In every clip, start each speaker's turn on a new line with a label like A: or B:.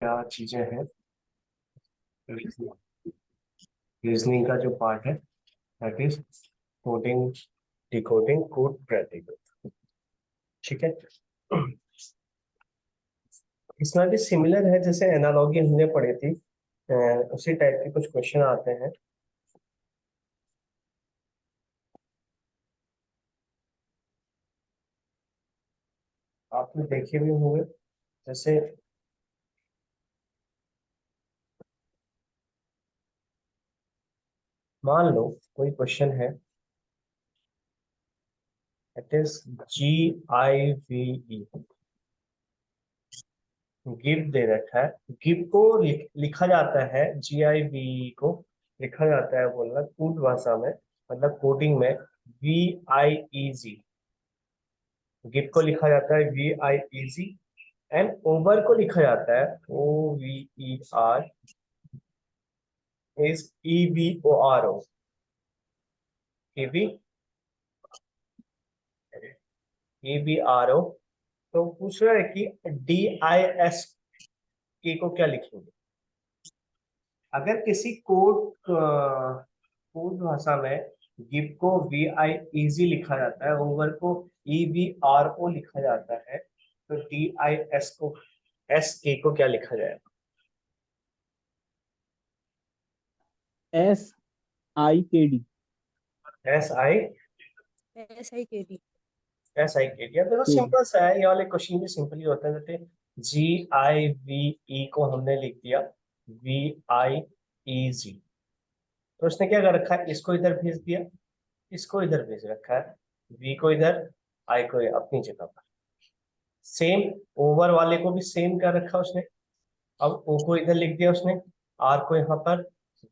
A: क्या चीजें हैं। रीजनिंग का जो पार्ट है that is coding, decoding, code predicate. ठीक है। इसमें भी सिमिलर है, जैसे एनालॉगी हमने पढ़ी थी, उसी टाइप के कुछ क्वेश्चन आते हैं। आपने देखे भी होंगे, जैसे मान लो कोई क्वेश्चन है, इट इज GIVE, गिव दे रखा है। गिव को लिखा जाता है, GIVE को लिखा जाता है बोलना कोड भाषा में, मतलब कोडिंग में VIEZ। गिव को लिखा जाता है VIEZ, एंड ओवर को लिखा जाता है OVER, इज EBORO, EBRO। तो पूछ रहा है कि DISK को क्या लिखेंगे। अगर किसी कोड भाषा में गिव को VIEZ लिखा जाता है, ओवर को EBRO लिखा जाता है, तो DISK को क्या लिखा जाएगा।
B: SIKD।
A: SI SIKD। देखो सिंपल सा है, ये वाले क्वेश्चन भी सिंपल ही होते हैं। जैसे GIVE को हमने लिख दिया VIEZ, तो उसने क्या कर रखा है, इसको इधर भेज दिया, इसको इधर भेज रखा है, V को इधर, I को अपनी जगह पर। सेम ओवर वाले को भी सेम कर रखा उसने। अब O को इधर लिख दिया उसने, R को यहाँ पर,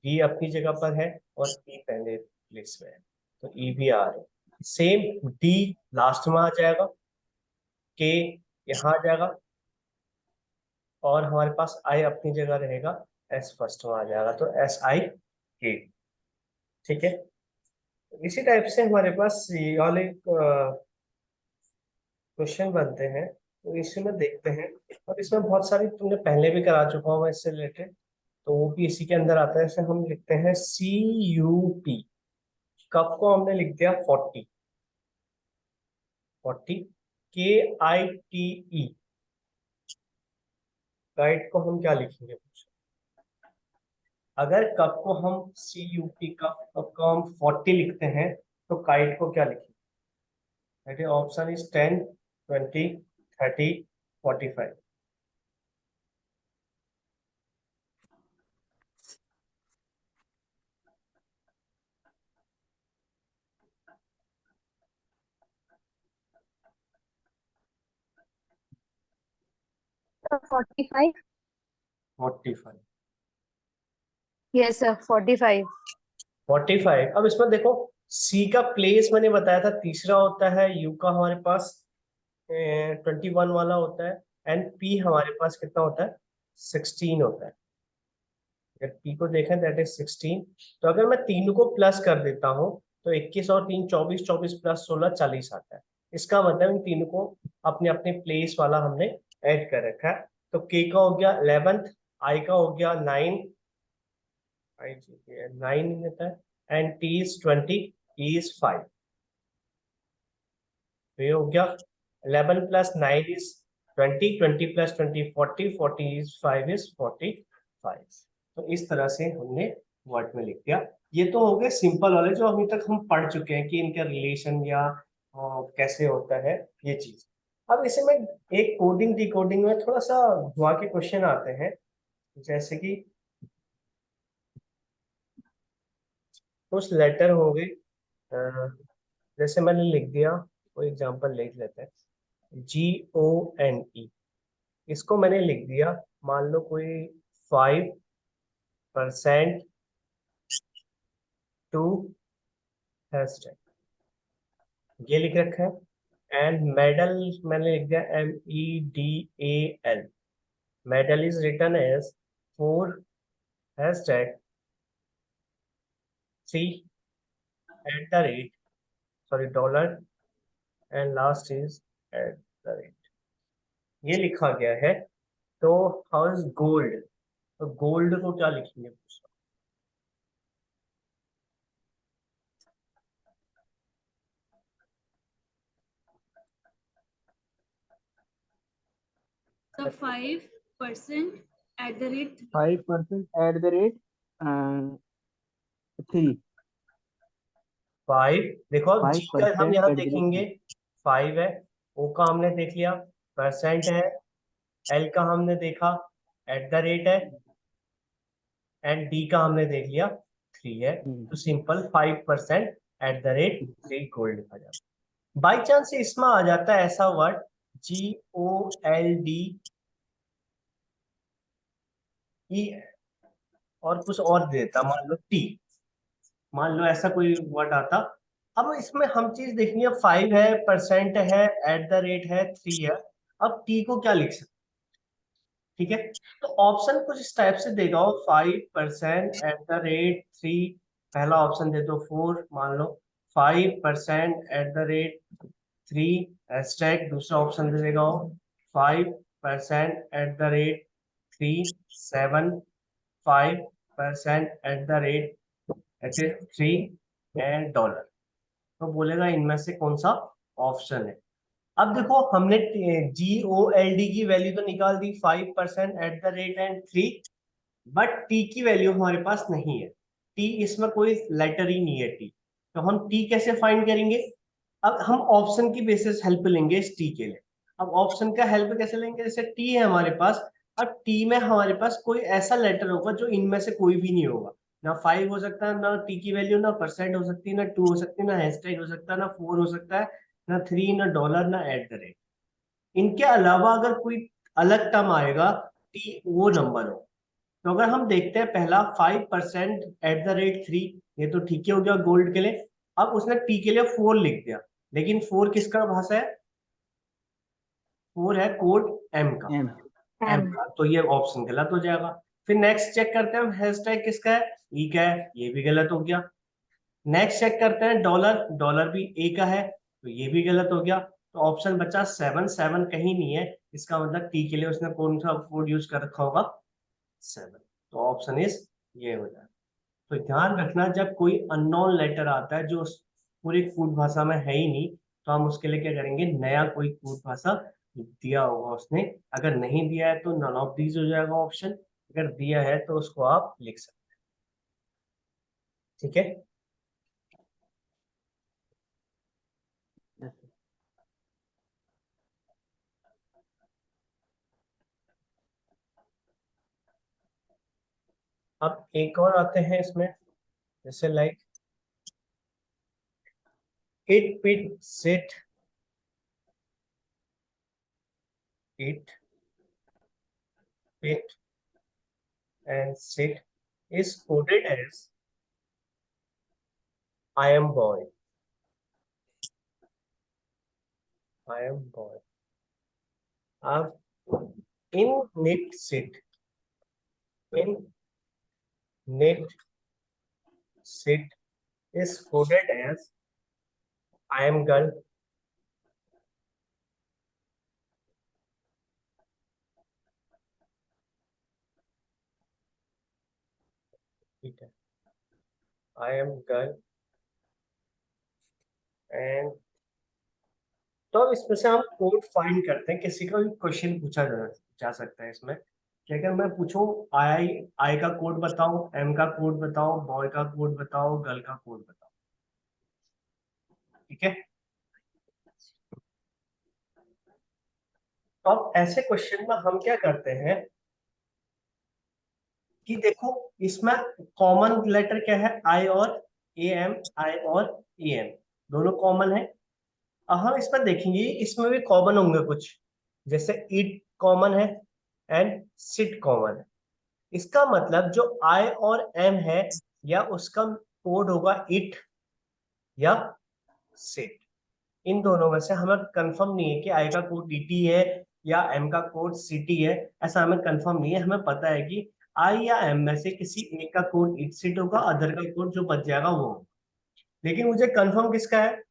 A: V अपनी जगह पर है और E पहले प्लेस में है, तो EBR है। सेम D लास्ट में आ जाएगा, K यहाँ आ जाएगा, और हमारे पास I अपनी जगह रहेगा, S फर्स्ट में आ जाएगा, तो SIK। ठीक है। इसी टाइप से हमारे पास ये वाले क्वेश्चन बनते हैं, तो इसमें देखते हैं। और इसमें बहुत सारी तुमने पहले भी करा चुका हूँ मैं इससे रिलेटेड, तो वो भी इसी के अंदर आता है। जैसे हम लिखते हैं CUP, कप को हमने लिख दिया 40, 40। KITE, काइट को हम क्या लिखेंगे। अगर कप को हम CUP कप को हम 40 लिखते हैं, तो काइट को क्या लिखेंगे। Option is 10, 20, 30, 45।
C: 45।
A: 45।
C: Yes sir, 45।
A: 45। अब इसमें देखो, सी का प्लेस मैंने बताया था तीसरा होता है, यू का हमारे पास 21 वाला होता है, एंड पी हमारे पास कितना होता है, 16 होता है। अगर पी को देखें दैट इज 16, तो अगर मैं तीनों को प्लस कर देता हूँ, तो 21 और 3 24, 24 प्लस 16 40 आता है। इसका मतलब इन तीनों को अपने अपने प्लेस वाला हमने ऐड कर रखा है। तो के का हो गया 11th, आई का हो गया 9, 9 देता है, and T is 20, E is 5। तो ये हो गया 11 plus 9 is 20, 20 plus 20 40, 40 is 5 is 45। तो इस तरह से हमने वर्ड में लिख दिया। ये तो हो गए सिंपल वाले जो अभी तक हम पढ़ चुके हैं कि इनका रिलेशन या कैसे होता है ये चीज। अब इसे में एक कोडिंग डिकोडिंग में थोड़ा सा धुआ के क्वेश्चन आते हैं, जैसे कि कुछ लेटर हो गए, जैसे मैंने लिख दिया, कोई एग्जांपल लिख लेते हैं, GONE, इसको मैंने लिख दिया, मान लो कोई 5% टू हैशटैग, ये लिख रखा है। एंड मेडल मैंने लिख दिया MEDAL, medal is written as 4 #C sorry dollar, and last is @ ये लिखा गया है। तो हाउ इज गोल्ड, तो गोल्ड को क्या लिखेंगे पूछ रहा
B: So 5% at the rate
D: 5% at the rate 3.
A: 5। देखो अब जी का हम
D: 5%
A: यहाँ
D: at the rate
A: देखेंगे, 5 है, ओ का हमने देख लिया, परसेंट है, एल का हमने देखा, एट द रेट है, एंड डी का हमने देख लिया 3 है। तो simple 5% at the rate 3 gold लिखा जाता। बाई चांस इसमें आ जाता है ऐसा वर्ड GOLD ई और कुछ और देता, मान लो टी, मान लो ऐसा कोई वर्ड आता। अब इसमें हम चीज देखनी है, 5 है, परसेंट है, एट द रेट है, 3 है, अब टी को क्या लिख सकते, ठीक है। तो ऑप्शन कुछ इस टाइप से देगा, 5% एट द रेट 3, पहला ऑप्शन दे दो 4, मान लो 5% एट द रेट 3 हैशटैग, दूसरा ऑप्शन दे देगा 5% at the rate 3 7, 5% at the rate 3 and dollar. तो बोलेगा इनमें से कौन सा ऑप्शन है। अब देखो हमने GOLD की वैल्यू तो निकाल दी 5% at the rate and 3, but T की वैल्यू हमारे पास नहीं है, टी इसमें कोई लेटर ही नहीं है टी, तो हम टी कैसे फाइंड करेंगे। अब हम ऑप्शन की बेसिस हेल्प लेंगे इस टी के लिए। अब ऑप्शन का हेल्प कैसे लेंगे, जैसे टी है हमारे पास, अब टी में हमारे पास कोई ऐसा लेटर होगा जो इनमें से कोई भी नहीं होगा, ना 5 हो सकता है, ना टी की वैल्यू, ना परसेंट हो सकती है, ना 2 हो सकती है, ना हैशटैग हो सकता है, ना 4 हो सकता है, ना 3, ना डॉलर, ना एट द रेट। इनके अलावा अगर कोई अलग टर्म आएगा टी वो नंबर हो। तो अगर हम देखते हैं पहला 5% एट द रेट 3, ये तो ठीक ही हो गया गोल्ड के लिए। अब उसने टी के लिए 4 लिख दिया, लेकिन 4 किसका भाषा है, 4 है कोड एम का,
D: M.
A: एम का, तो ये ऑप्शन गलत हो जाएगा। फिर नेक्स्ट चेक करते हैं हैशटैग किसका है, ई का है, ये भी गलत हो गया। नेक्स्ट चेक करते हैं डॉलर, डॉलर भी ए का है, तो ये भी गलत हो गया। तो ऑप्शन बचा 7, 7 कहीं नहीं है, इसका मतलब टी के लिए उसने कौन सा कोड यूज कर रखा होगा, 7। तो ऑप्शन इज ये हो जाए। तो ध्यान रखना जब कोई अननोन लेटर आता है जो उस पूरी कूट भाषा में है ही नहीं, तो हम उसके लिए क्या करेंगे, नया कोई कूट भाषा दिया होगा उसने, अगर नहीं दिया है तो नन ऑफ दीज हो जाएगा ऑप्शन, अगर दिया है तो उसको आप लिख सकते हैं, ठीक है। अब एक और आते हैं इसमें, जैसे like it pit sit, it pit and sit is coded as I am boy, I am boy। अब in knit sit, in knit sit is coded as I am girl, ठीक है, I am girl एंड। तो अब इसमें से हम code find करते हैं, किसी का भी क्वेश्चन पूछा जा सकता है इसमें कि अगर मैं पूछूं आई, आई का कोड बताओ, एम का कोड बताओ, बॉय का कोड बताओ, गर्ल का कोड बताओ, ठीक है। तो अब ऐसे क्वेश्चन में हम क्या करते हैं कि देखो इसमें कॉमन लेटर क्या है, आई और ए एम, आई और ए एम दोनों कॉमन है। अब हम इसमें देखेंगे इसमें भी कॉमन होंगे कुछ, जैसे इट कॉमन है एंड सिट कॉमन है। इसका मतलब जो आई और एम है या उसका कोड होगा इट या सिट, इन दोनों में से हमें कंफर्म नहीं है कि आई का कोड ईटी है या एम का कोड सिटी है, ऐसा हमें कंफर्म नहीं है। हमें पता है कि आई या एम में से किसी एक का कोड इट सिट होगा, अदर का कोड जो बच जाएगा वो होगा। लेकिन मुझे कंफर्म किसका है,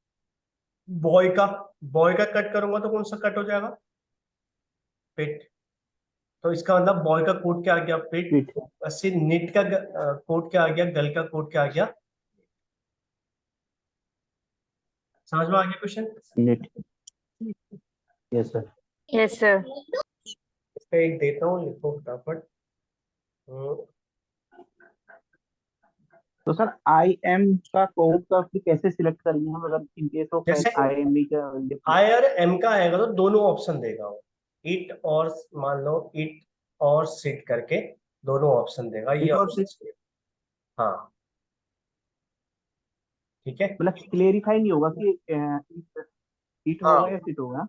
A: बॉय का। बॉय का कट करूंगा तो कौन सा कट हो जाएगा, पिट, तो इसका मतलब बॉय का कोड क्या आ गया, पिट।
D: पिट।
A: वैसे निट का कोड क्या आ गया, गर्ल का कोड क्या आ गया। समझ में आ गया question.
D: Net. Yes sir.
C: Yes, sir.
A: इसका एक देता हूँ, लिखो फटाफट। हम्म,
D: तो सर आई एम का कोड का फिर कैसे सिलेक्ट करेंगे हम, अगर इन केस ऑफ
A: जैसे
D: आई एम ई का
A: आई और एम का आएगा तो दोनों ऑप्शन देगा वो। इट और, मान लो इट और सिट करके दोनों ऑप्शन देगा, ये
D: इट और सिट।
A: ऑप्शन। हाँ ठीक है।
D: मतलब क्लेरिफाई नहीं होगा कि इट होगा
A: हाँ
D: या सिट होगा।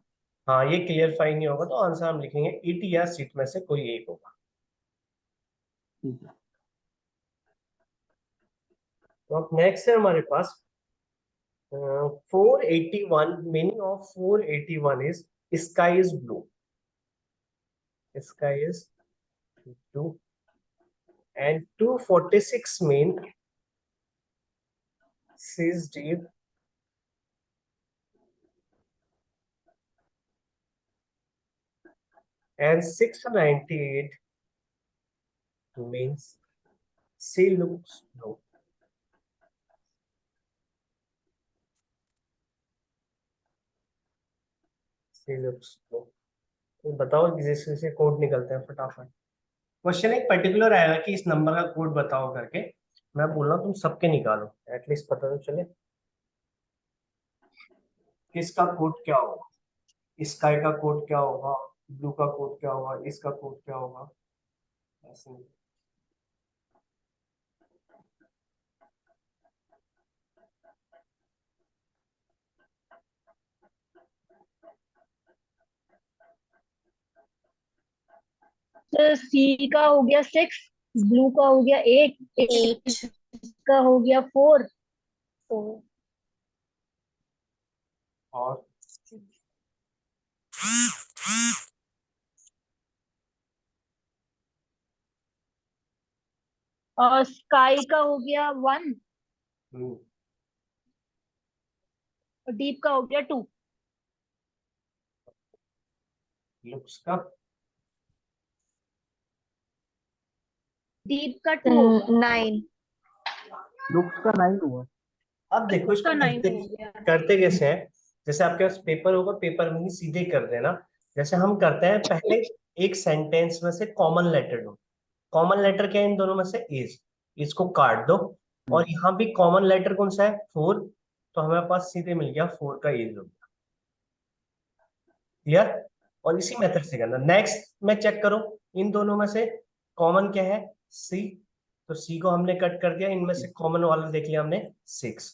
A: हाँ, ये क्लियरफाई नहीं होगा तो आंसर हम लिखेंगे इट या सिट में से कोई एक होगा।
D: ठीक है।
A: तो अब नेक्स्ट है हमारे पास 481। Meaning of 481 is sky is blue. Sky is blue. And 246 mean seas deep and 698 means sea looks blue. Sea looks blue. तो बताओ जैसे से कोड निकलते हैं फटाफट। क्वेश्चन एक पर्टिकुलर आएगा कि इस नंबर का कोड बताओ करके। मैं बोल रहा हूँ तुम सबके निकालो, एटलीस्ट पता तो चले किसका कोड क्या होगा। स्काई का कोड क्या होगा, ब्लू का कोड क्या होगा, इसका कोड क्या होगा, ऐसे।
C: सर सी का हो गया 6, ब्लू का हो गया 8,
B: Eight.
C: का हो गया 4, तो
A: और
C: और स्काई का हो गया 1 और डीप का हो गया 2।
A: लुक्स का
C: डीप का 2 होगा।
E: 9.
D: लुक्स का 9 हुआ।
A: अब देखो इसको
C: उसका 9
A: करते
C: हो गया।
A: करते कैसे हैं। जैसे आपके पास पेपर होगा, पेपर में ही सीधे कर देना। जैसे हम करते हैं, पहले एक सेंटेंस में से कॉमन लेटर ढूंढो। कॉमन लेटर क्या है इन दोनों में से, इज। इसको काट दो। और यहाँ भी कॉमन लेटर कौन सा है, 4। तो हमारे पास सीधे मिल गया 4 का इज हो गया। क्लियर। और इसी मेथड से करना। नेक्स्ट में चेक करो, इन दोनों में से कॉमन क्या है, सी। तो सी को हमने कट कर दिया, इनमें से कॉमन वाला देख लिया हमने, 6।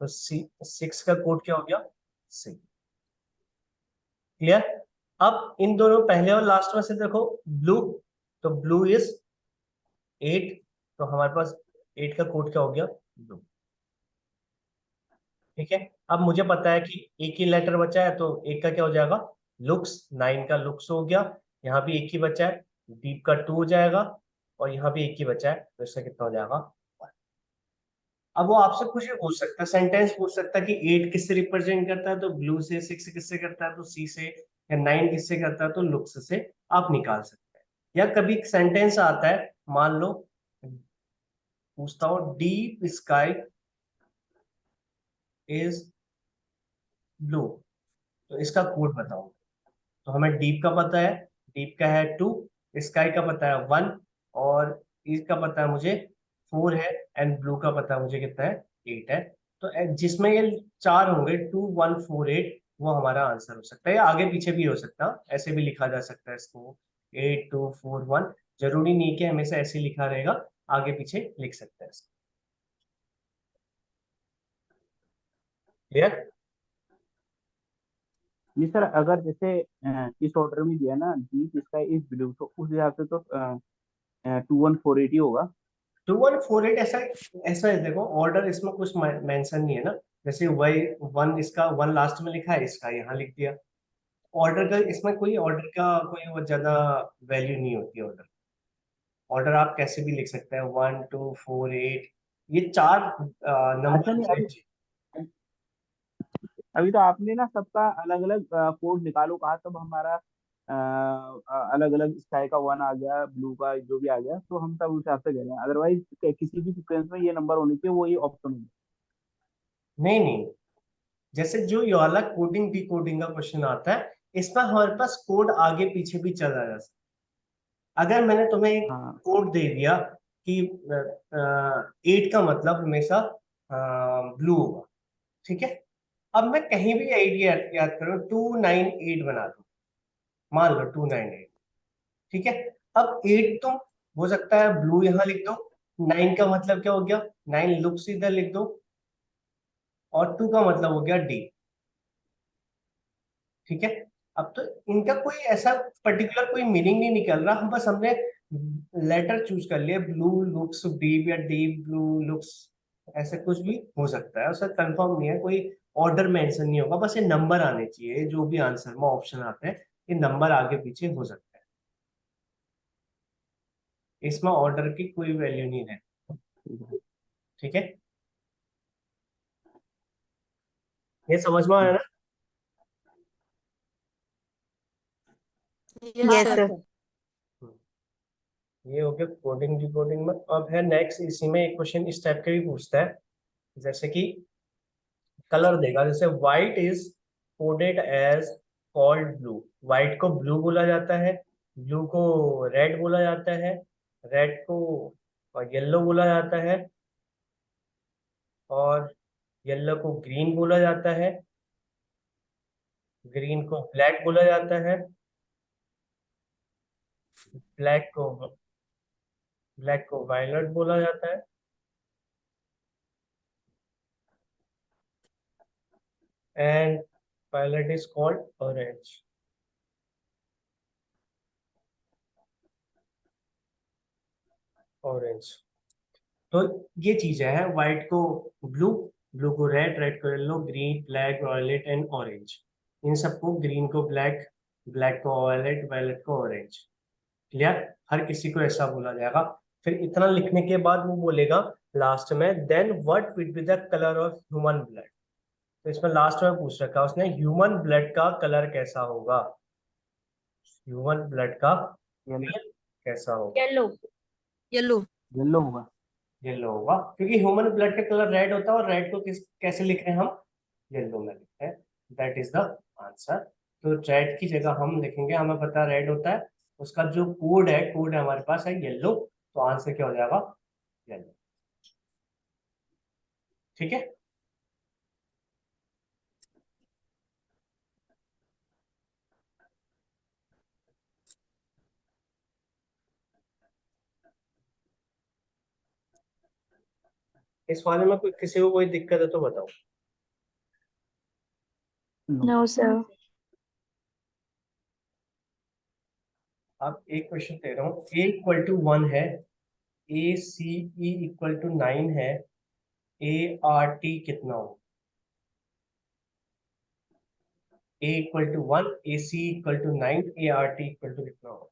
A: तो सी 6 का कोड क्या हो गया, सी। क्लियर। अब इन दोनों पहले और लास्ट में से देखो, ब्लू। तो ब्लू इज 8। तो हमारे पास 8 का कोड क्या हो गया, ब्लू। ठीक है। अब मुझे पता है कि एक ही लेटर बचा है, तो एक का क्या हो जाएगा, लुक्स। 9 का लुक्स हो गया। यहाँ भी एक ही बचा है, डीप का 2 हो जाएगा। और यहाँ भी एक ही बचा है, तो इसका कितना हो जाएगा, 1। अब वो आपसे कुछ भी पूछ सकता है, सेंटेंस पूछ सकता है कि 8 किससे रिप्रेजेंट करता है, तो ब्लू से। 6 किससे करता है, तो सी से। या 9 किससे करता है, तो लुक्स से। आप निकाल सकते हैं। या कभी सेंटेंस आता है, मान लो पूछता हूँ, डीप स्काई इज ब्लू। तो इसका कोड बताओ। तो हमें डीप का पता है, डीप का है 2। स्काई का पता है 1। और इसका पता है मुझे 4 है। एंड ब्लू का पता है मुझे कितना है, 8 है। तो जिसमें ये 4 होंगे, 2148, वो हमारा आंसर हो सकता है। या आगे पीछे भी हो सकता है, ऐसे भी लिखा जा सकता है इसको, 8241। जरूरी नहीं कि हमेशा ऐसे ही लिखा रहेगा, आगे पीछे लिख सकते हैं इसको। क्लियर।
D: नहीं सर, अगर जैसे इस ऑर्डर में दिया ना, डीप स्काई इज ब्लू, तो उस हिसाब से तो 21480 होगा।
A: 2148 ऐसा ऐसा है, देखो ऑर्डर इसमें कुछ मेंशन नहीं है ना। जैसे वही 1, इसका 1 लास्ट में लिखा है, इसका यहाँ लिख दिया। ऑर्डर का इसमें कोई, ऑर्डर का कोई बहुत ज्यादा वैल्यू नहीं होती ऑर्डर। ऑर्डर आप कैसे भी लिख सकते हैं, 1248। ये 4
D: अच्छा नहीं,
A: नंबर।
D: अभी अभी तो आपने ना सबका अलग अलग कोड निकालो कहा, तब हमारा अलग अलग स्काई का 1 आ गया, ब्लू का जो भी आ गया, तो हम सब उस हिसाब से कह रहे हैं। अदरवाइज किसी भी सीक्वेंस में ये नंबर होने चाहिए, वो ये ऑप्शन होगा।
A: नहीं नहीं, जैसे जो ये वाला कोडिंग डिकोडिंग का क्वेश्चन आता है, इसमें हमारे पास कोड आगे पीछे भी चला जा सकता है। अगर मैंने तुम्हें एक
D: हाँ
A: कोड दे दिया कि 8 का मतलब हमेशा ब्लू होगा, ठीक है। अब मैं कहीं भी आइडिया याद करूं, 298 बना दूं, मान लो 298, ठीक है। अब 8 तो हो सकता है ब्लू यहां लिख दो, 9 का मतलब क्या हो गया, 9 लुक्स इधर लिख दो, और 2 का मतलब हो गया डी, ठीक है। अब तो इनका कोई ऐसा पर्टिकुलर कोई मीनिंग नहीं निकल रहा, हम बस हमने लेटर चूज कर लिया, ब्लू लुक्स डीप या डीप ब्लू लुक्स, ऐसे कुछ भी हो सकता है, उसका कंफर्म नहीं है, कोई ऑर्डर मेंशन नहीं होगा, बस ये नंबर आने चाहिए, जो भी आंसर में ऑप्शन आते हैं ये नंबर आगे पीछे हो सकता है, इसमें ऑर्डर की कोई वैल्यू नहीं है,
D: ठीक है।
A: ठीक है। ये समझ में आया ना?
C: Yes sir.
A: ये हो गया कोडिंग डिकोडिंग में। अब है नेक्स्ट, इसी में एक क्वेश्चन इस टाइप का भी पूछता है, जैसे कि कलर देगा, जैसे white is coded as called blue, white को ब्लू बोला जाता है, ब्लू को रेड बोला जाता है, रेड को येलो बोला जाता है, और येलो को ग्रीन बोला जाता है, ग्रीन को ब्लैक बोला जाता है, ब्लैक को ब्लैक को वायलेट बोला जाता है, and violet is called orange. Orange, तो ये चीजें हैं, व्हाइट को ब्लू, ब्लू को रेड, रेड को yellow, green black violet and orange, इन सबको, ग्रीन को ब्लैक, ब्लैक को वायलेट, वायलेट को ऑरेंज। क्लियर? हर किसी को ऐसा बोला जाएगा। फिर इतना लिखने के बाद वो बोलेगा लास्ट में, then what will be the colour of human blood. तो इसमें लास्ट में पूछ रखा है उसने, ह्यूमन ब्लड का कलर कैसा होगा, ह्यूमन ब्लड का
D: येलो।
A: कलर कैसा होगा।
C: येलो।
B: येलो।
D: येलो होगा।
A: येलो होगा, क्योंकि ह्यूमन ब्लड का कलर रेड होता है, और रेड को कैसे लिख रहे हैं हम, येलो में लिखते हैं, दैट इज द आंसर। तो रेड की जगह हम लिखेंगे, हमें पता रेड होता है, उसका जो कोड है हमारे पास है येलो, तो आंसर क्या हो जाएगा, येलो, ठीक है। इस वाले में कोई किसी को कोई दिक्कत है तो बताओ।
D: नो।
C: No sir.
A: अब एक क्वेश्चन दे रहा हूँ, ए इक्वल टू 1 है, ए सी ई इक्वल टू 9 है, ए आर टी कितना हो। A equal to 1, A C equal to 9, A R T equal to कितना हो।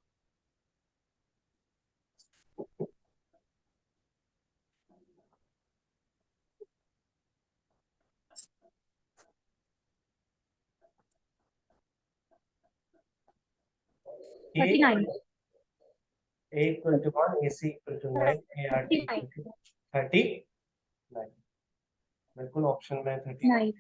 A: A
C: 39।
A: Equal to 1, A C equal to 9, A R T
C: 39।
A: Equal to 39, बिल्कुल option में 39।
C: 9।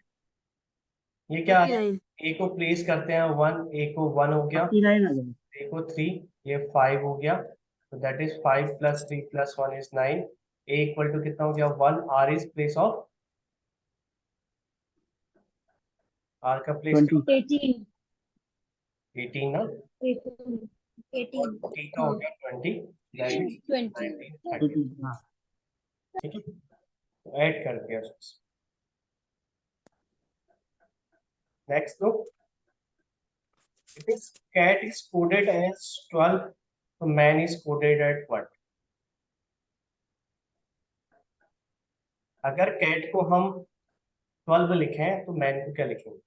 A: ये क्या है,
B: 39।
A: ए को प्लेस करते हैं 1, ए को 1 हो गया,
D: 39 आ जाएगा।
A: ए को 3, ये 5 हो गया, तो that is 5 plus 3 plus 1 is 9, A equal to कितना हो गया 1, R is place of, R का प्लेस
D: 20।
C: 18।
A: 18 ना,
C: 18।
A: और
C: 18।
A: टी का हो
C: हाँ।
A: गया 20, दैट इज
C: 20।
A: 19, 30,
D: 18 हाँ।
A: ठीक है, तो ऐड कर दिया। Next low, it is cat is coded as 12, तो man is coded at what। अगर cat को हम 12 लिखें तो man को क्या लिखेंगे।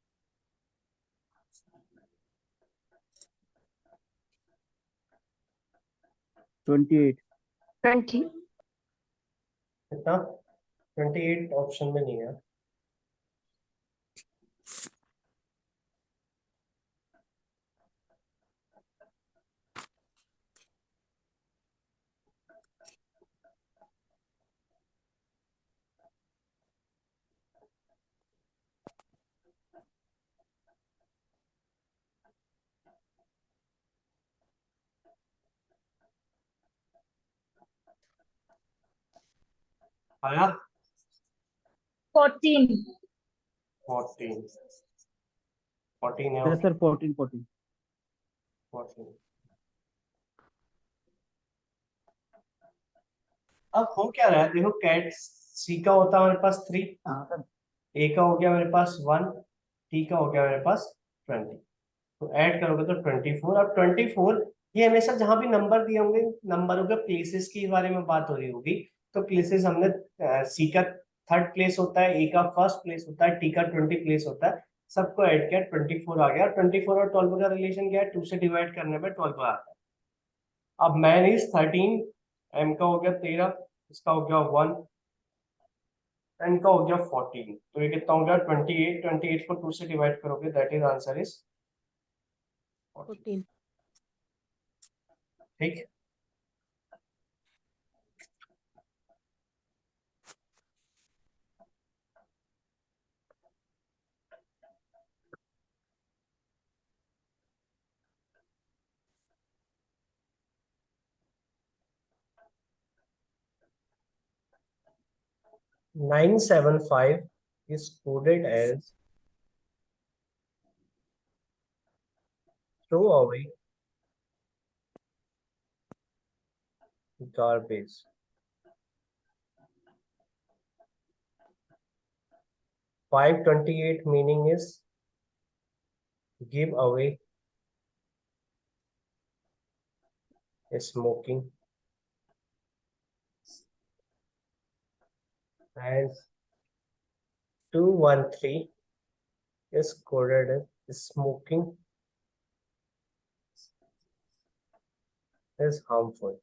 D: 28।
C: 20।
A: कितना, 28 ऑप्शन में नहीं है। आया
C: 14.
A: 14 14 है
D: यस सर 14 14
A: 14। अब हो क्या रहा है देखो, कैट सी का होता है हमारे पास 3,
D: हाँ सर
A: ए का हो गया मेरे पास 1, टी का हो गया मेरे पास 20। तो ऐड करोगे तो 24। अब 24 ये हमेशा जहां भी नंबर दिए होंगे, नंबरों के प्लेसेस के बारे में बात हो रही होगी। तो प्लेसेस हमने सी का 3rd प्लेस होता है, ए का 1st प्लेस होता है, टी का 20 प्लेस होता है। सबको ऐड किया 24 आ गया। 24 और 12 का रिलेशन क्या है, 2 से डिवाइड करने पे 12 आता है। अब मैन इज 13, एम का हो गया 13, इसका हो गया 1, एन का हो गया 14। तो ये कितना हो गया 28। 28 को 2 से डिवाइड करोगे, दैट इज आंसर इज 14। ठीक। Nine seven five is coded as throw away garbage. 528 meaning is give away smoking, and 213 is coded as smoking is harmful.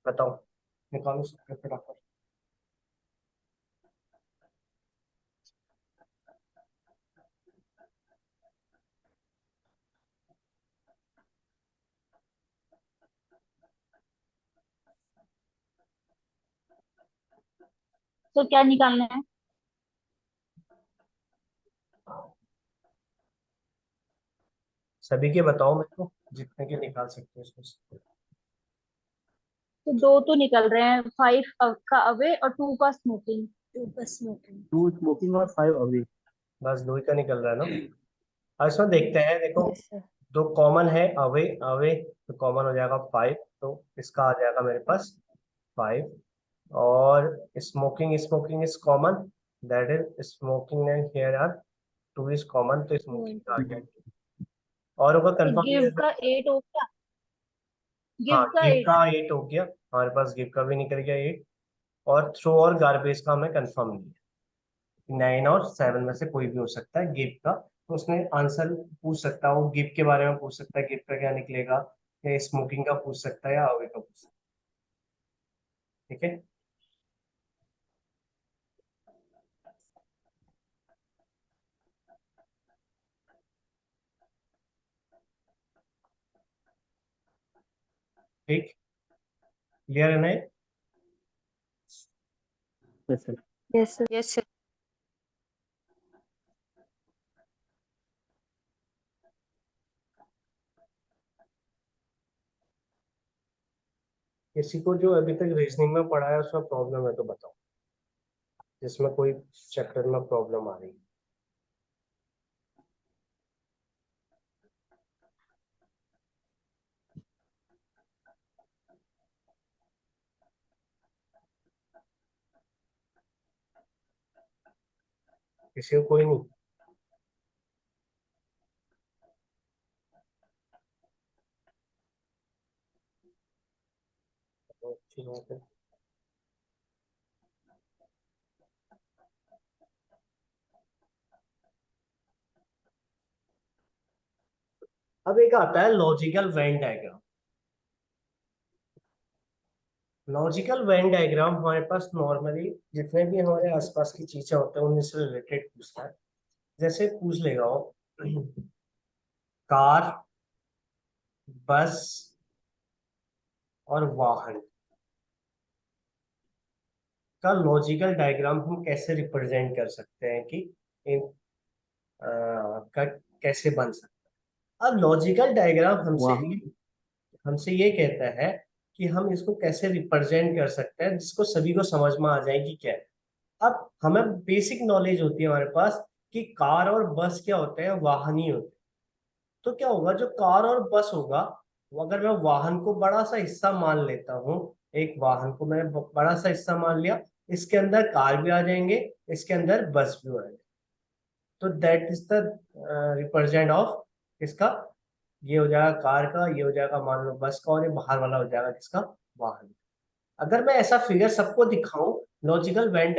A: बताओ, निकालो सबके फटाफट।
C: तो क्या निकालना है?
A: सभी के बताओ मेरे को, जितने के निकाल सकते हो उसमें से।
C: तो दो तो निकल रहे हैं, 5 का अवे और 2 का स्मोकिंग।
B: 2 का स्मोकिंग।
D: 2 स्मोकिंग और 5 अवे।
A: बस 2 ही का निकल रहा है ना। अब इसमें देखते हैं, देखो
C: यस सर।
A: दो कॉमन है, अवे अवे, तो कॉमन हो जाएगा 5, तो इसका आ जाएगा मेरे पास 5। और smoking, smoking is common, that is smoking and here are 2 is common, तो स्मोकिंग आ गया। और होगा
C: तो
A: कंफर्म
C: गिव का 8 हो गया।
A: हाँ,
C: गिव का
A: गिव
C: 8।
A: का 8 हो गया हमारे पास, गिव का भी निकल गया 8। और थ्रो और गार्बेज का हमें कंफर्म नहीं है। 9 और 7 में से कोई भी हो सकता है गिव का, तो उसमें आंसर पूछ सकता है, वो गिव के बारे में पूछ सकता है, गिव का क्या निकलेगा, या स्मोकिंग का पूछ सकता है, या अवे का पूछ सकता है। ठीक है। ठीक, क्लियर है ना ये?
D: Yes sir.
C: Yes sir.
B: Yes sir.
A: किसी को जो अभी तक रीजनिंग में पढ़ा है उसमें प्रॉब्लम है तो बताओ, जिसमें कोई चैप्टर में प्रॉब्लम आ रही है। किसी को कोई नहीं? तो अच्छी बात है। अब एक आता है logical Venn diagram. Logical Venn diagram हमारे पास नॉर्मली जितने भी हमारे आसपास की चीजें होते हैं उनसे रिलेटेड पूछता है। जैसे पूछ लेगा वो कार, बस और वाहन का लॉजिकल डायग्राम हम कैसे रिप्रेजेंट कर सकते हैं कि इन का कैसे बन सकता है। अब लॉजिकल डायग्राम हमसे
D: वाहन
A: हमसे ये कहता है कि हम इसको कैसे रिप्रेजेंट कर सकते हैं जिसको सभी को समझ में आ जाए कि क्या है। अब हमें बेसिक नॉलेज होती है हमारे पास कि कार और बस क्या होते हैं, वाहन ही होते हैं। तो क्या होगा, जो कार और बस होगा, वो अगर मैं वाहन को बड़ा सा हिस्सा मान लेता हूँ, एक वाहन को मैंने बड़ा सा हिस्सा मान लिया, इसके अंदर कार भी आ जाएंगे, इसके अंदर बस भी आ जाएंगे। तो that is the represent of इसका, ये हो जाएगा कार का, ये हो जाएगा मान लो बस का, और ये बाहर वाला हो जाएगा किसका, वाहन। अगर मैं ऐसा फिगर सबको दिखाऊं, लॉजिकल वेन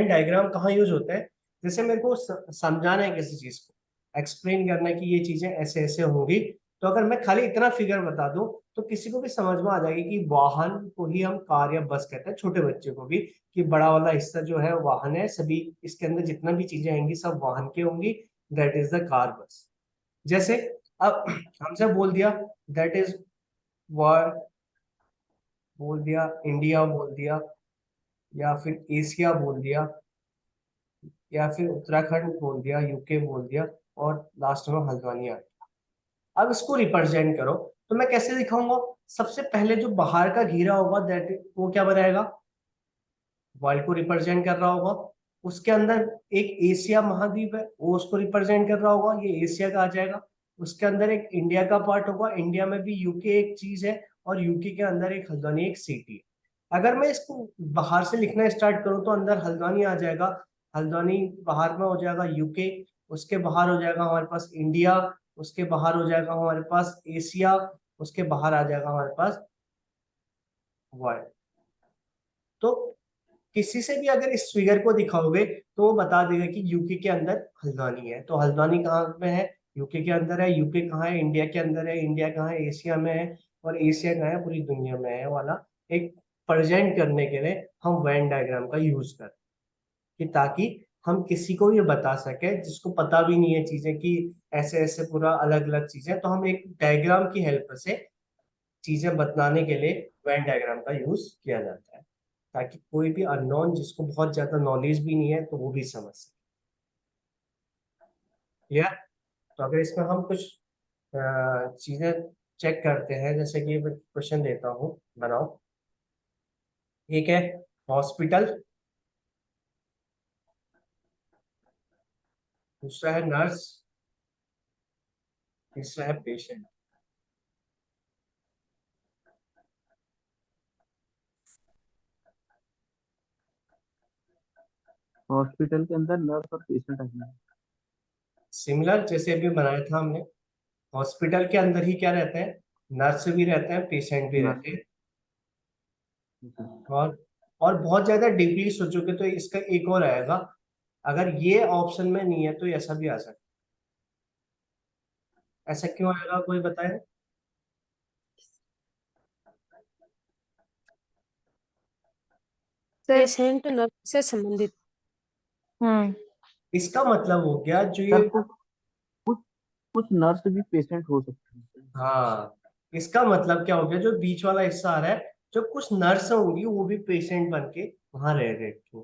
A: डायग्राम कहाँ यूज होता है, जैसे मेरे को समझाना है किसी चीज को, एक्सप्लेन करना है कि ये चीजें ऐसे ऐसे होंगी, तो अगर मैं खाली इतना फिगर बता दूं तो किसी को भी समझ में आ जाएगी कि वाहन को ही हम कार या बस कहते हैं, छोटे बच्चे को भी, कि बड़ा वाला हिस्सा जो है वाहन है, सभी इसके अंदर जितना भी चीजें आएंगी सब वाहन की होंगी, that is the car bus. जैसे अब हमसे बोल दिया दैट इज वर्ल्ड, बोल दिया इंडिया, बोल दिया, या फिर एशिया बोल दिया, या फिर उत्तराखंड बोल दिया, यूके बोल दिया, और लास्ट में हल्द्वानी आ गया। अब इसको रिप्रेजेंट करो, तो मैं कैसे दिखाऊंगा? सबसे पहले जो बाहर का घेरा होगा दैट वो क्या बनाएगा, वर्ल्ड को रिप्रेजेंट कर रहा होगा। उसके अंदर एक एशिया महाद्वीप है, वो उसको रिप्रेजेंट कर रहा होगा, ये एशिया का आ जाएगा। उसके अंदर एक इंडिया का पार्ट होगा, इंडिया में भी यूके एक चीज है, और यूके के अंदर एक हल्द्वानी एक सिटी है। अगर मैं इसको बाहर से लिखना स्टार्ट करूं तो अंदर हल्द्वानी आ जाएगा, हल्द्वानी बाहर में हो जाएगा यूके, उसके बाहर हो जाएगा हमारे पास इंडिया, उसके बाहर हो जाएगा हमारे पास एशिया, उसके बाहर आ जाएगा हमारे पास वर्ल्ड। तो किसी से भी अगर इस फिगर को दिखाओगे तो वो बता देगा कि यूके के अंदर हल्द्वानी है। तो हल्द्वानी कहाँ में है, यूके के अंदर है, यूके कहाँ है, इंडिया के अंदर है, इंडिया कहाँ है, एशिया में है, और एशिया कहाँ है, पूरी दुनिया में है वाला एक प्रेजेंट करने के लिए हम वेन डायग्राम का यूज करते हैं, कि ताकि हम किसी को ये बता सके जिसको पता भी नहीं है चीजें कि ऐसे ऐसे पूरा अलग अलग चीजें, तो हम एक डायग्राम की हेल्प से चीजें बताने के लिए वेन डायग्राम का यूज किया जाता है, ताकि कोई भी अननोन जिसको बहुत ज्यादा नॉलेज भी नहीं है तो वो भी समझ सके। या तो अगर इसमें हम कुछ चीजें चेक करते हैं, जैसे कि क्वेश्चन देता हूँ, बनाओ। एक है हॉस्पिटल, दूसरा है नर्स, तीसरा है पेशेंट।
D: हॉस्पिटल के अंदर नर्स और पेशेंट है।
A: सिमिलर जैसे अभी बनाया था हमने, हॉस्पिटल के अंदर ही क्या रहते हैं, नर्स भी रहते हैं, पेशेंट भी रहते
D: नर्स।
A: हैं। और और बहुत ज्यादा डीपली सोचोगे तो इसका एक और आएगा, अगर ये ऑप्शन में नहीं है तो ऐसा भी आ सकता है। ऐसा क्यों आएगा, कोई बताए?
E: पेशेंट नर्स से संबंधित।
C: हम्म।
A: इसका मतलब हो गया जो
D: सर
A: ये,
D: कुछ कुछ नर्स भी पेशेंट हो सकते हैं।
A: हाँ, इसका मतलब क्या हो गया, जो बीच वाला हिस्सा आ रहा है, जो कुछ नर्स होंगी वो भी पेशेंट बन के वहां रह रहे थे,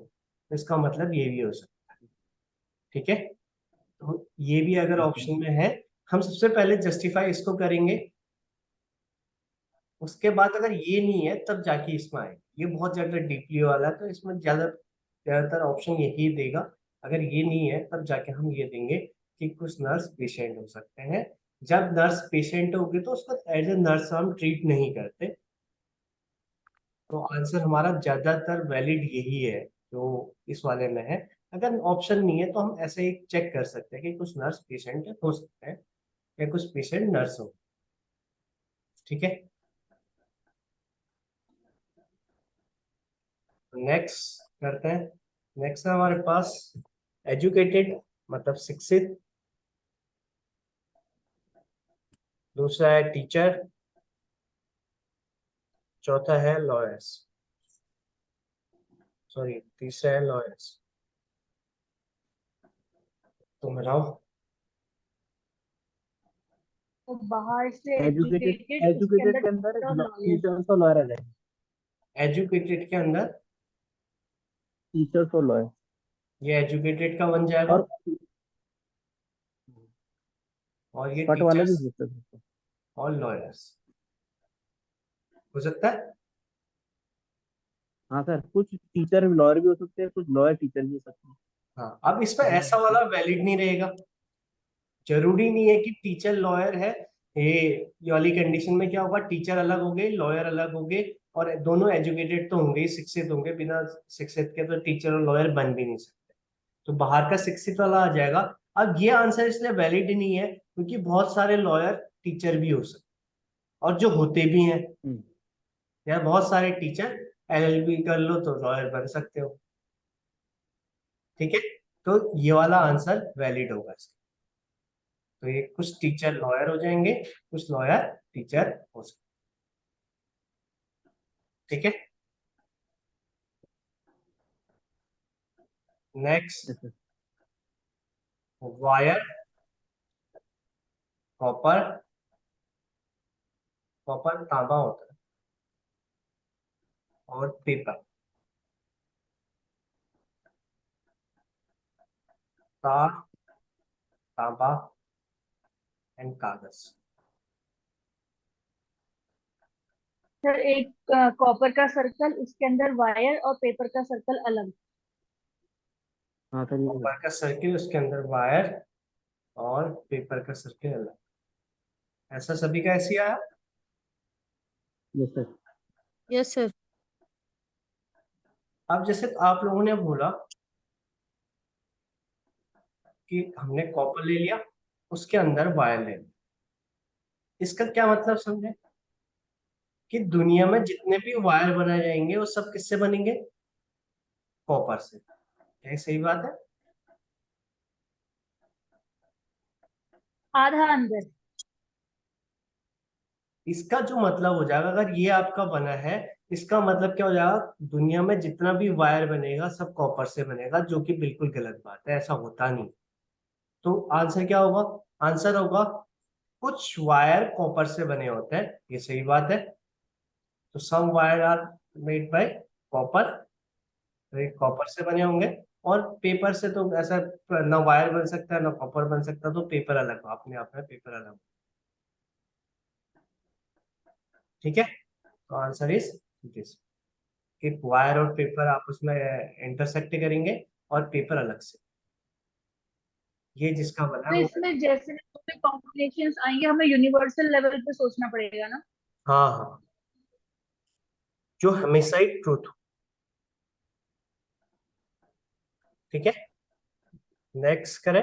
A: इसका मतलब ये भी हो सकता है। ठीक है, तो ये भी अगर
D: ठीक है।
A: ऑप्शन में है, हम सबसे पहले जस्टिफाई इसको करेंगे, उसके बाद अगर ये नहीं है तब जाके इसमें आए। ये बहुत ज्यादा डीपली वाला है तो इसमें ज्यादातर ऑप्शन यही देगा। अगर ये नहीं है तब जाके हम ये देंगे कि कुछ नर्स पेशेंट हो सकते हैं। जब नर्स पेशेंट होगी तो उसको एज ए नर्स हम ट्रीट नहीं करते। तो आंसर हमारा ज्यादातर वैलिड यही है जो इस वाले में है। अगर ऑप्शन नहीं है तो हम ऐसे ही चेक कर सकते हैं कि कुछ नर्स पेशेंट हो सकते हैं या कुछ पेशेंट नर्स हो। ठीक है, नेक्स्ट करते हैं। नेक्स्ट है हमारे पास एजुकेटेड, मतलब शिक्षित। दूसरा है टीचर। चौथा है लॉयर्स, सॉरी तीसरा है लॉयर्स। तुम बताओ।
C: तो बाहर से
D: एजुकेटेड
C: एजुकेटेड, उसके
D: एजुकेटेड
C: अंदर
D: के अंदर
C: टीचर और लॉयर।
D: टीचर्स और लॉयर आ जाएंगे।
A: एजुकेटेड के अंदर
D: टीचर्स और लॉयर।
A: ये एजुकेटेड का बन जाएगा,
D: और
A: और ये
D: कट वाला भी
A: टीचर्स,
D: हो सकता है।
A: और लॉयर्स हो सकता है।
D: हाँ सर, कुछ टीचर लॉयर भी हो सकते हैं, कुछ लॉयर टीचर भी हो सकते हैं।
A: हाँ, अब इसमें ऐसा वाला वैलिड नहीं रहेगा। जरूरी नहीं है कि टीचर लॉयर है। ये वाली कंडीशन में क्या होगा, टीचर अलग हो गए, लॉयर अलग हो गए, और दोनों एजुकेटेड तो होंगे ही, शिक्षित होंगे। बिना शिक्षित के तो टीचर और लॉयर बन भी नहीं सकते। तो बाहर का शिक्षित वाला आ जाएगा। अब ये आंसर इसलिए वैलिड नहीं है क्योंकि बहुत सारे लॉयर टीचर भी हो सकते हैं, और जो होते भी हैं।
D: हम्म।
A: यार बहुत सारे टीचर एलएलबी कर लो तो लॉयर बन सकते हो। ठीक है, तो ये वाला आंसर वैलिड होगा इसका। तो ये कुछ टीचर लॉयर हो जाएंगे, कुछ लॉयर टीचर हो सकते। ठीक है, next,
D: Yes, sir.
A: Wire, copper, copper तांबा होता है, और पेपर, तार, तांबा एंड कागज।
C: सर एक कॉपर का सर्कल, उसके अंदर वायर और पेपर का सर्कल अलग।
D: हाँ सर, ये
A: कॉपर का सर्किल, उसके अंदर वायर, और पेपर का सर्किल अलग। ऐसा सभी का ऐसे ही आया।
D: Yes sir.
E: Yes sir.
A: अब जैसे आप लोगों ने बोला कि हमने कॉपर ले लिया, उसके अंदर वायर ले लिया, इसका क्या मतलब समझे कि दुनिया में जितने भी वायर बनाए जाएंगे वो सब किससे बनेंगे, कॉपर से। क्या ये सही बात है?
C: आधा अंदर।
A: इसका जो मतलब हो जाएगा, अगर ये आपका बना है, इसका मतलब क्या हो जाएगा, दुनिया में जितना भी वायर बनेगा सब कॉपर से बनेगा, जो कि बिल्कुल गलत बात है, ऐसा होता नहीं। तो आंसर क्या होगा, आंसर होगा कुछ वायर कॉपर से बने होते हैं, ये सही बात है। तो some wire are made by copper, तो ये कॉपर से बने होंगे। और पेपर से तो ऐसा ना वायर बन सकता है ना कॉपर बन सकता, तो पेपर अलग, अपने आप में पेपर अलग। ठीक है, तो आंसर इज दिस, कि वायर और पेपर आपस में इंटरसेक्ट करेंगे, और पेपर अलग से। ये जिसका बना
C: तो
A: है वो।
C: इसमें जैसे भी कॉम्बिनेशंस आएंगे, हमें यूनिवर्सल लेवल पे सोचना पड़ेगा ना।
A: हाँ हाँ, जो हमेशा ही ट्रूथ। ठीक है, नेक्स्ट करें।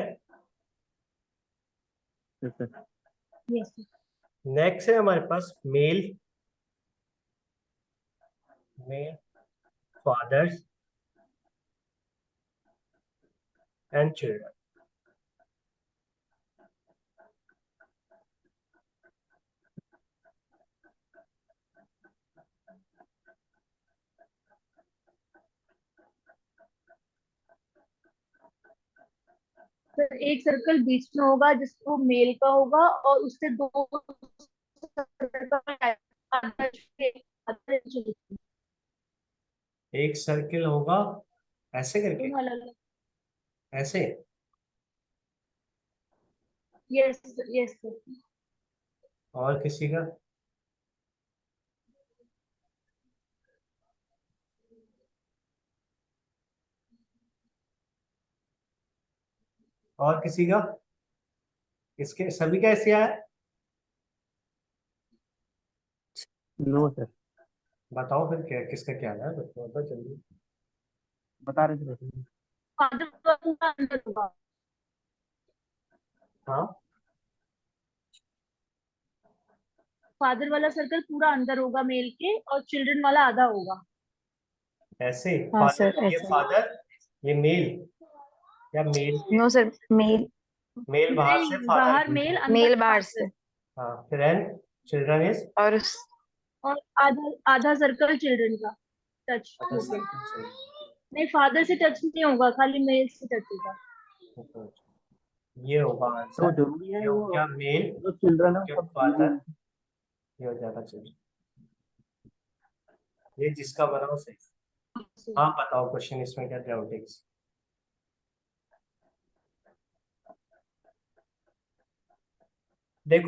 D: Yes sir.
C: यस।
A: नेक्स्ट है हमारे पास male, male fathers and children.
C: Sir एक सर्कल बीच में होगा जिसको मेल का होगा, और उससे दो circle
A: एक सर्किल होगा ऐसे करके,
C: दोनों अलग।
A: ऐसे।
C: Yes yes sir.
A: और किसी का, और किसी का, इसके सभी का ऐसे आया।
D: No sir.
A: बताओ फिर क्या, किसका क्या है, बताओ जल्दी।
D: बता रहे थे सर।
C: फादर वाला अंदर होगा,
A: हाँ,
C: फादर वाला सर्कल पूरा अंदर होगा मेल के, और चिल्ड्रन वाला आधा होगा।
A: ऐसे
E: हाँ
A: फादर,
E: सर
A: ये
E: ऐसा।
A: फादर, ये मेल, या मेल से,
E: नो सर, मेल,
A: मेल बाहर से,
C: नहीं,
A: फादर
C: बाहर मेल,
A: की।
C: अंदर
E: मेल बाहर
C: फादर।
E: से।
A: हाँ, फिर एंड चिल्ड्रन इज,
E: और उस
C: और आधा आधा सर्कल चिल्ड्रन का टच
A: अदर
C: होगा।
A: सर्किल।
C: नहीं, फादर से टच नहीं होगा, खाली मेल से टच होगा।
A: ये होगा
D: तो
A: आंसर।
D: जरूरी है
A: ये हो
D: वो
A: गया मेल,
D: जो चिल्ड्रन है
A: ये
D: सब
A: फादर, ये हो जाएगा चिल्ड्रन। ये जिसका बना हो सही। हाँ बताओ क्वेश्चन, इसमें क्या डाउट है?